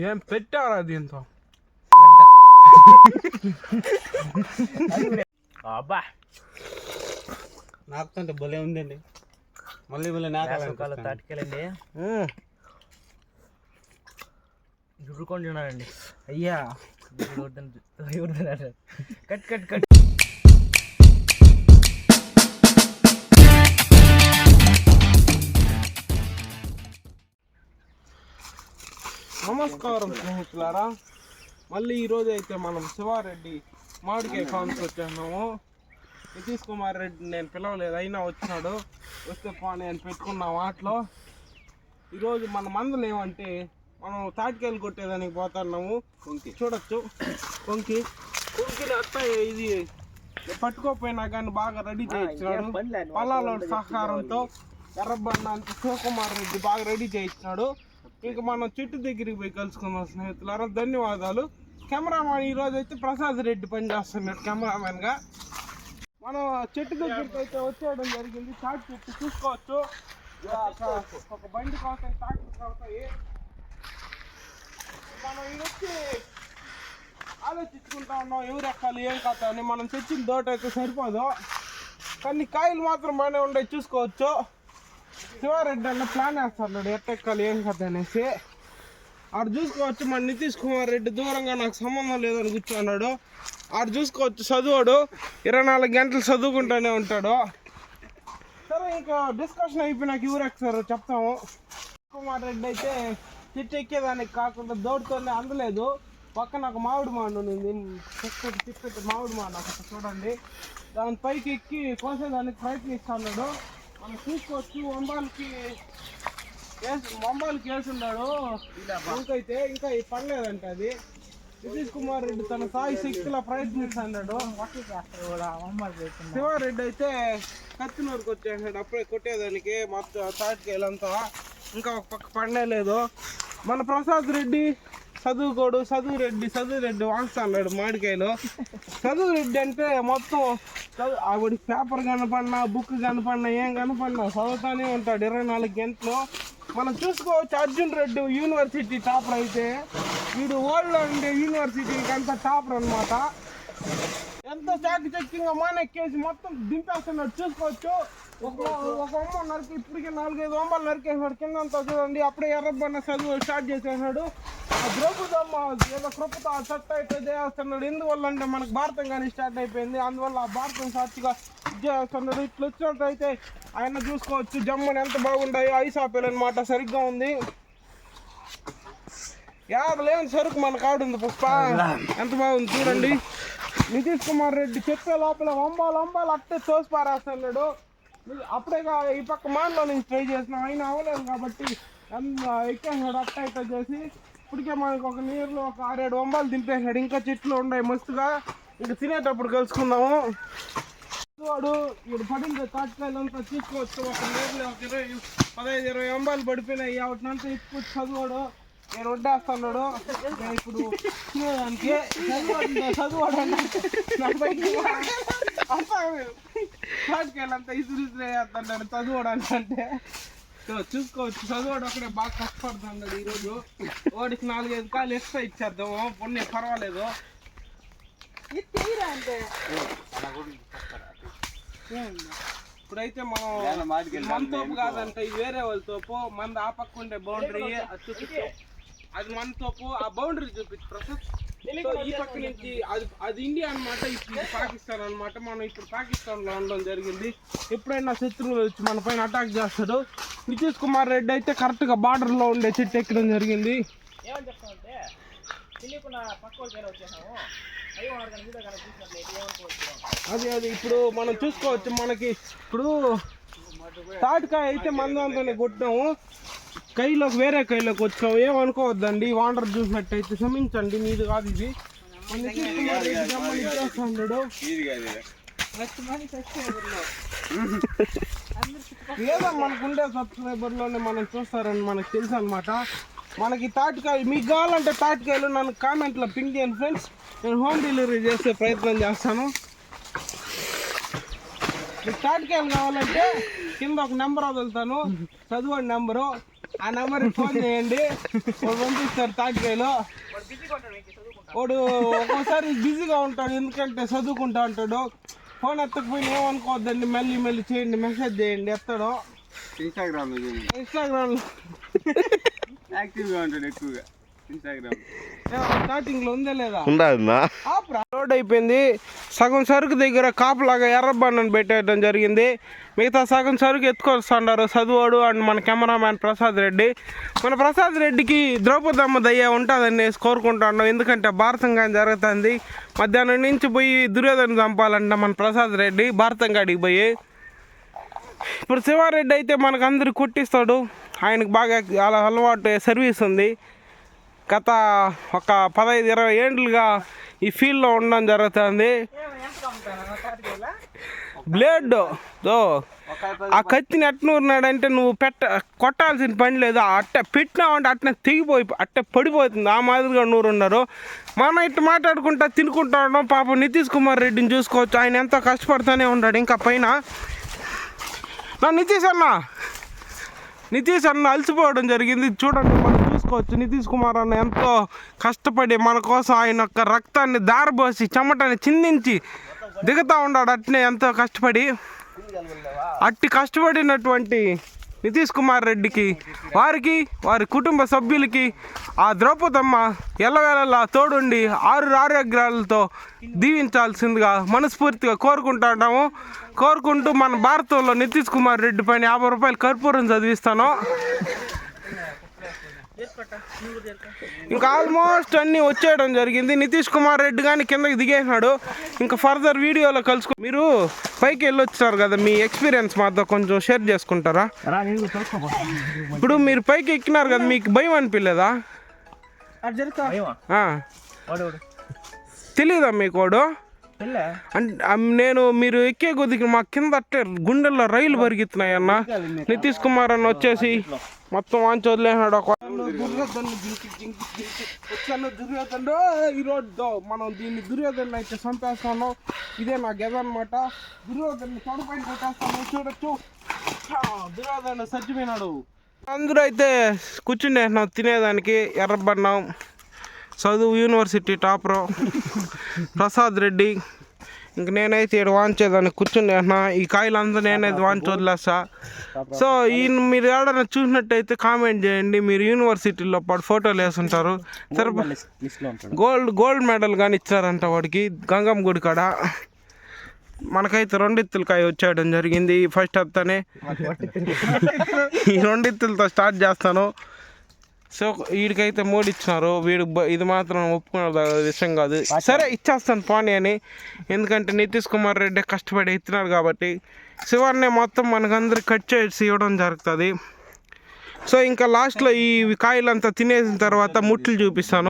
ఏం పెట్టారా దీంతో అబ్బా నాకుతుంటే భలే ఉందండి. మళ్ళీ మళ్ళీ నాకు తాటికెళ్ళండి జుర్రుకుంటున్నారండి. అయ్యా కట్ కట్ కట్. నమస్కారం స్నేహితులారా, మళ్ళీ ఈరోజు అయితే మనం శివారెడ్డి మామిడికాయ ఫామ్కి వచ్చాము. నితీష్ కుమార్ రెడ్డి నేను పిలవలేదు, అయినా వచ్చినాడు. వస్తే పోనీ అని పెట్టుకున్న వాటిలో ఈరోజు మన మందులు ఏమంటే మనం తాటికాయలు కొట్టేదానికి పోతున్నాము. చూడొచ్చు కొంకిని అట్ట ఇది పట్టుకోపోయినా కానీ బాగా రెడీ చేయించినాడు. పొలాల సహకారంతో ఎర్రబండ అంత శివకుమార్ రెడ్డి బాగా రెడీ చేయించినాడు. ఇంకా మనం చెట్టు దగ్గరికి పోయి కలుసుకున్నాం స్నేహితులారా. ధన్యవాదాలు. కెమెరామ్యాన్ ఈరోజు అయితే ప్రసాద్ రెడ్డి పనిచేస్తున్నాడు కెమెరామ్యాన్గా. మనం చెట్టు దగ్గరికి అయితే వచ్చేయడం జరిగింది. తాటి చెట్టు చూసుకోవచ్చు. ఒక బండి కావుతాయి, ట్రాక్టర్ కావుతాయి. మనం ఇది వచ్చి ఆలోచించుకుంటా ఉన్నాం ఎవరు ఎక్కాలి ఏం కథ అని. మనం తెచ్చిన దోట అయితే సరిపోదు, కానీ కాయలు మాత్రం బాగానే ఉండే చూసుకోవచ్చు. శివారెడ్డి అన్న ప్లాన్ వేస్తున్నాడు ఎట్టెక్కాలి ఏం కథ అనేసి. ఆడు చూసుకోవచ్చు మన నితీష్ కుమార్ రెడ్డి దూరంగా నాకు సంబంధం లేదని కూర్చున్నాడు. ఆడు చూసుకోవచ్చు చదువుడు 24 గంటలు చదువుకుంటూనే ఉంటాడు. సరే ఇంకా డిస్కషన్ అయిపోయినాక ఎవరు ఎక్కుతారో చెప్తాము. కుమార్ రెడ్డి అయితే చెట్టు ఎక్కేదానికి కాకుండా దోడుతోనే అందలేదు. పక్కన ఒక మామిడి మాండు ఉంది, చిక్కటి మామిడి మాండు ఒకటి చూడండి. దాని పైకి ఎక్కి కోసేదానికి ప్రయత్నిస్తున్నాడు. మనం చూసుకోవచ్చు వంబాలకి వేసున్నాడు. ఇంకైతే ఇంకా పడలేదంట అది. నితీష్ కుమార్ రెడ్డి తన సాయి శక్తిలో ప్రయత్నిస్తున్నాడు. శివారెడ్డి అయితే కత్తినూరుకు వచ్చేసాడు అప్పుడే కొట్టేదానికి. మొత్తం తాటికాయలంతా ఇంకా ఒక పక్క పడలేదు. మన ప్రసాద్ రెడ్డి చదువుకోడు, చదువు రెడ్డి వాడుతున్నాడు మామిడికాయలు. చదువు రెడ్డి అంటే మొత్తం ఆవిడ పేపర్ కనపడినా బుక్ కనపడినా ఏం కనపడినా చదువుతానే ఉంటాడు 24 గంటలు. మనం చూసుకోవచ్చు అర్జున్ రెడ్డి యూనివర్సిటీ టాపర్ అయితే వీడు వరల్డ్లో ఉండే యూనివర్సిటీకి అంతా టాపర్ అనమాట. ఎంతో చాకచక్యంగా మానెక్కేసి మొత్తం దింపేస్తున్నాడు చూసుకోవచ్చు. ఒక వంబ నరికి ఇప్పటికే 4-5 వంబలు నరికేసాడు కిందంతా చూడండి. అప్పుడే ఎర్రబన్న చదువు స్టార్ట్ చేసేసాడు. ఆ ద్రౌపదమ్మ ఏదో కృపతో ఆ చట్ట అయితే చేస్తున్నాడు. ఎందువల్ల అంటే మనకు భారతం కానీ స్టార్ట్ అయిపోయింది, అందువల్ల ఆ భారతం సాక్షిగా చేస్తున్నాడు. ఇట్లా వచ్చినట్టయితే ఆయన చూసుకోవచ్చు జమ్మని ఎంత బాగుంటాయో. ఐస్ ఆపిల్ అనమాట, సరిగ్గా ఉంది. లేని సరుకు మన కాడుంది పుష్ప, ఎంత బాగుంది చూడండి. నితీష్ కుమార్ రెడ్డి చెప్పే లోపల వంబాలు అట్టే తోసి పారేస్తున్నాడు. అప్పుడే ఈ పక్క మాన్లో నుంచి ట్రై చేసినాం, అయినా అవ్వలేదు కాబట్టి ఎక్కేసాడు అట్ట ఇట్ట చేసి. ఇప్పటికే మనకు ఒక నీరులో ఒక 6-7 వంబాలు దింపేసాడు. ఇంకా చెట్లు ఉన్నాయి మస్తుగా, ఇక తినేటప్పుడు కలుసుకుందాము. వాడు ఇప్పుడు పడింది తాటికాయలంతా తీసుకోవచ్చు. ఒక నీరులో ఒక 15-20 వంబాలు పడిపోయినాయి. వాటినంతా ఇప్పుడు చదువుడు నేను వడ్డేస్తున్నాడు. ఇప్పుడు తినేదానికి చదువుడు తాటికాయలంతా ఇసురేస్తున్నాడు చదువుడానికి. అంటే చూసుకోవచ్చు చదువుడు ఒకడే బాగా కష్టపడుతున్నాడు ఈరోజు. వాడికి 4-5 కాయలు ఎక్స్ట్రా ఇచ్చేద్దాము, పొన్నే పర్వాలేదు. ఇప్పుడైతే మనం మన తోపు కాదంటే ఇది వేరే వాళ్ళ తోపు. మన ఆ పక్క ఉండే బౌండరీ అది మన తోపు. ఆ బౌండరీ చూపించు ప్రసాద్. ఈ పక్క నుంచి అది ఇండియా అనమాట, ఇప్పుడు పాకిస్తాన్ అనమాట. మనం ఇప్పుడు పాకిస్తాన్లో ఉండడం జరిగింది. ఎప్పుడైనా శత్రువులు వచ్చి మన పైన అటాక్ చేస్తాడు. నితీష్ కుమార్ రెడ్డి అయితే కరెక్ట్గా బార్డర్లో ఉండే చెట్టు ఎక్కడం జరిగింది. అది ఇప్పుడు మనం చూసుకోవచ్చు. మనకి ఇప్పుడు తాటికాయ అయితే మందంతోనే కొట్టాము, కైలోకి వేరే కైలోకి వచ్చాము. ఏమనుకోవద్దండి, వాండర్ చూసినట్టయితే క్షమించండి, మీది కాదు ఇది. లేదా మనకుండే సబ్స్క్రైబర్లోనే మనం చూస్తారని మనకు తెలుసు అనమాట. మనకి తాటికాయ మీకు కావాలంటే తాటికాయలు నన్ను కామెంట్లో పింక్ చేయండి ఫ్రెండ్స్. నేను హోమ్ డెలివరీ చేసే ప్రయత్నం చేస్తాను. తాటికాయలు కావాలంటే కింద ఒక నెంబర్ వదులుతాను, చదువుకోండి నెంబరు. ఆ నెంబర్కి ఫోన్ చేయండి, వాడు పంపిస్తారు తాటికాయలు. వాడు ఒక్కోసారి బిజీగా ఉంటాడు, ఎందుకంటే చదువుకుంటా ఉంటాడు. ఫోన్ ఎత్తకపోయినా ఏమనుకోవద్దండి, మళ్ళీ చేయండి, మెసేజ్ చేయండి, ఎత్తాడు. ఇన్స్టాగ్రామ్లో యాక్టివ్గా ఉంటాడు ఎక్కువగా. ఇన్స్టాగ్రామ్ స్టార్టింగ్ లో ఉందా లేదా? ఉందా? లోడ్ అయిపోయింది. సగం సరుకు దగ్గర కాపులాగా ఎర్రబండను పెట్టేయడం జరిగింది. మిగతా సగం సరుకు ఎత్తుకొస్తున్నారు చదువుడు అండ్ మన కెమెరామ్యాన్ ప్రసాద్ రెడ్డి. మన ప్రసాద్ రెడ్డికి ద్రౌపదమ్మ దయ్య ఉంటుందని కోరుకుంటున్నాం, ఎందుకంటే భారతం కానీ జరుగుతుంది. మధ్యాహ్నం నుంచి పోయి దుర్యోధన చంపాలంట మన ప్రసాద్ రెడ్డి భారతం కాడికి పోయి. ఇప్పుడు శివారెడ్డి అయితే మనకు అందరు కొట్టిస్తాడు, ఆయనకు బాగా అలా అలవాటు సర్వీస్ ఉంది. గత ఒక 15-20 ఏండ్లుగా ఈ ఫీల్డ్లో ఉండడం జరుగుతుంది. బ్లేడ్ ఆ కత్తిని ఎట్నూరినాడంటే నువ్వు కొట్టాల్సిన పని లేదు, అట్ట పెట్టినావంటే అట్నే తెగిపోయి అట్టే పడిపోతుంది. ఆ మాదిరిగా నూరున్నారు. మనం ఇట్లా మాట్లాడుకుంటా తినుకుంటా ఉన్నాం. పాపం నితీష్ కుమార్ రెడ్డిని చూసుకోవచ్చు, ఆయన ఎంతో కష్టపడుతూనే ఉన్నాడు. ఇంకా పైన నితీష్ అన్న అలసిపోవడం జరిగింది. చూడండి, మనం చూసుకోవచ్చు నితీష్ కుమార్ అన్న ఎంతో కష్టపడి మన కోసం ఆయన యొక్క రక్తాన్ని దారబోసి చెమటని చిందించి దిగుతూ ఉన్నాడు. అట్నే ఎంతో కష్టపడి అట్టి కష్టపడినటువంటి నితీష్ కుమార్ రెడ్డికి, వారి కుటుంబ సభ్యులకి ఆ ద్రౌపదమ్మ ఎల్లవేళలా తోడుండి ఆరోగ్యాలతో దీవించాల్సిందిగా మనస్ఫూర్తిగా కోరుకుంటూ మన భారతంలో నితీష్ కుమార్ రెడ్డి పైన 50 రూపాయలు కర్పూరం చదివిస్తాను. ఇంకా ఆల్మోస్ట్ అన్నీ వచ్చేయడం జరిగింది. నితీష్ కుమార్ రెడ్డి కానీ కిందకి దిగేసినాడు. ఇంకా ఫర్దర్ వీడియోలో మీరు పైకి వెళ్ళొచ్చారు కదా, మీ ఎక్స్పీరియన్స్ మాతో కొంచెం షేర్ చేసుకుంటారా? ఇప్పుడు మీరు పైకి ఎక్కినారు కదా, మీకు భయం అనిపించలేదా? తెలీదా మీకు వాడు? మీరు ఎక్కే కొద్దికి మా కింద అట్టే గుండెల్లో రైలు పరిగెత్తున్నాయి అన్న. నితీష్ కుమార్ అన్న వచ్చేసి మొత్తం వాంచి వదిలేనాడు. దుర్యోధనుడు ఈరోజు మనం దీన్ని దుర్యోధను అయితే చంపేస్తాను. ఇదే నా గెద అనమాట. దుర్యోధను తొడపైన కొట్టేస్తాను, చూడొచ్చు. దుర్యోధను చచ్చిపోయినాడు. అందరూ అయితే కూర్చునేసినాం తినేదానికి. ఎర్రబన్నాం చదువు యూనివర్సిటీ టాపరు ప్రసాద్ రెడ్డి. ఇంక నేనైతే ఇక్కడ వాంచేదాన్ని కూర్చునేసిన. ఈ కాయలంతా నేనైతే వాంచి వదిలేస్తా. సో మీరు ఎవరైనా చూసినట్టయితే కామెంట్ చేయండి. మీరు యూనివర్సిటీలో పాటు ఫోటోలు వేసుంటారు. గోల్డ్ మెడల్ కానీ ఇచ్చారంట వాడికి గంగమ్మ గుడి కాడ. మనకైతే 2 ఇత్తుల కాయ వచ్చేయడం జరిగింది. ఫస్ట్ హప్తానే ఈ 2 ఇత్తులతో స్టార్ట్ చేస్తాను. సో వీడికైతే 3 ఇచ్చినారు. ఇది మాత్రం ఒప్పుకునే విషయం కాదు. సరే ఇచ్చేస్తాను పానీ అని, ఎందుకంటే నితీష్ కుమార్ రెడ్డి కష్టపడి ఇచ్చినాడు కాబట్టి. శివాన్నే మొత్తం మనకందరికి కట్ చేసి ఇవ్వడం జరుగుతుంది. సో ఇంకా లాస్ట్లో ఈ కాయలంతా తినేసిన తర్వాత ముట్లు చూపిస్తాను.